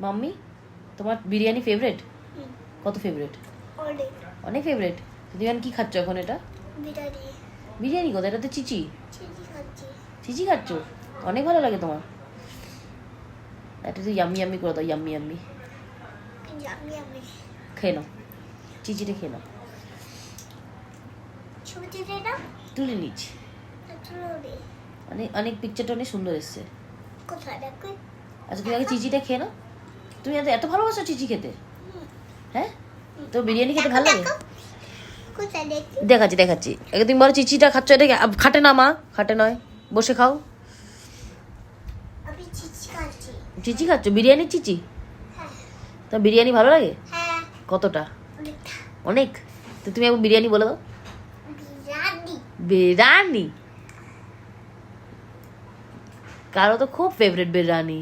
Mummy তোমার biryani favourite? কত favourite? অনেক ফেভারিট। তুমি এখন কি খাচ্ছ এখন? এটা বিরিয়ানি কোথায়? এটা তো চিচি। চিচি খাচ্ছ? অনেক ভালো লাগে তোমার? এটা তো ইয়াম্মি ইয়াম্মি করে দাও, ইয়াম্মি ইয়াম্মি। খেয়ে নাও, চিচিটা খেয়ে নাও। তুলে নিচ্ছি। অনেক অনেক পিকচারটা অনেক সুন্দর এসছে। আচ্ছা তুমি আগে চিচিটা খেয়ে নাও। তুমি এত ভালোবাসো চিচি খেতে? হ্যাঁ, তো বিরিয়ানি খেতে ভালো লাগে? দেখাচ্ছি দেখাচ্ছি। আগে তুমি বলো চিচিটা খাচ্ছ। এটা খাটে না মা, খাটে নয়, বসে খাও। চিচি খাচ্ছ? বিরিয়ানি চিচি? তো বিরিয়ানি ভালো লাগে কতটা? অনেক। তো তুমি একবার বিরিয়ানি বলে দাও। বিরিয়ানি কারো তো খুব ফেভারিট বিরিয়ানি।